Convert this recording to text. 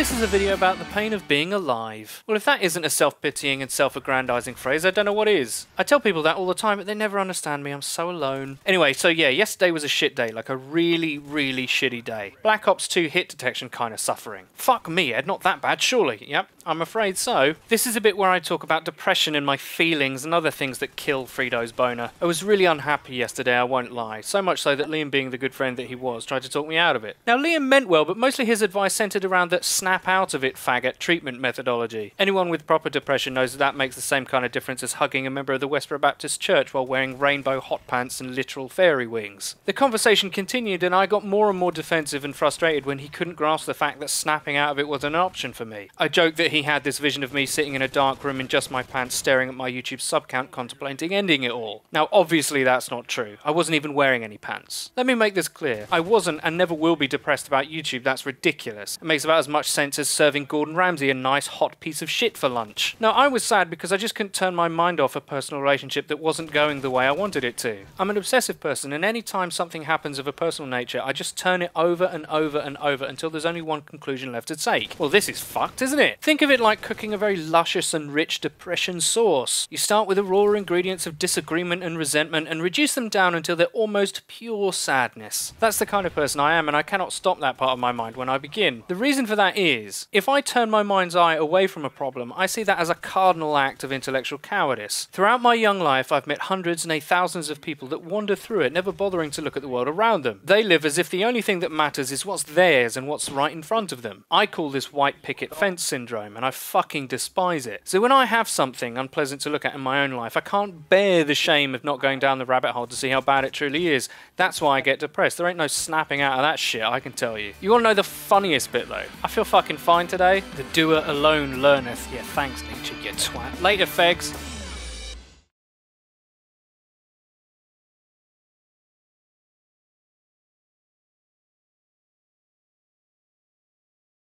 this is a video about the pain of being alive. Well, if that isn't a self-pitying and self-aggrandizing phrase, I don't know what is. I tell people that all the time, but they never understand me. I'm so alone. Anyway, so yeah, yesterday was a shit day, like a really, really shitty day. Black Ops 2 hit detection kind of suffering. Fuck me, Ed, not that bad, surely. Yep, I'm afraid so. This is a bit where I talk about depression and my feelings and other things that kill Frito's boner. I was really unhappy yesterday, I won't lie. So much so that Liam, being the good friend that he was, tried to talk me out of it. Now, Liam meant well, but mostly his advice centered around that snap out of it faggot treatment methodology. Anyone with proper depression knows that makes the same kind of difference as hugging a member of the Westboro Baptist Church while wearing rainbow hot pants and literal fairy wings. The conversation continued and I got more and more defensive and frustrated when he couldn't grasp the fact that snapping out of it was an option for me. I joked that he had this vision of me sitting in a dark room in just my pants staring at my YouTube sub count contemplating ending it all. Now obviously that's not true. I wasn't even wearing any pants. Let me make this clear. I wasn't and never will be depressed about YouTube. That's ridiculous. It makes about as much sense as serving Gordon Ramsay a nice hot piece of shit for lunch. Now I was sad because I just couldn't turn my mind off a personal relationship that wasn't going the way I wanted it to. I'm an obsessive person and any time something happens of a personal nature I just turn it over and over and over until there's only one conclusion left to take. Well, this is fucked, isn't it? Think of it like cooking a very luscious and rich depression sauce. You start with the raw ingredients of disagreement and resentment and reduce them down until they're almost pure sadness. That's the kind of person I am and I cannot stop that part of my mind when I begin. The reason for that is, if I turn my mind's eye away from a problem, I see that as a cardinal act of intellectual cowardice. Throughout my young life, I've met hundreds, nay thousands of people that wander through it, never bothering to look at the world around them. They live as if the only thing that matters is what's theirs and what's right in front of them. I call this white picket fence syndrome, and I fucking despise it. So when I have something unpleasant to look at in my own life, I can't bear the shame of not going down the rabbit hole to see how bad it truly is. That's why I get depressed. There ain't no snapping out of that shit, I can tell you. You wanna know the funniest bit though? I feel fucking fine today. The doer alone learneth. Yeah, thanks nature, you twat. Later, fegs.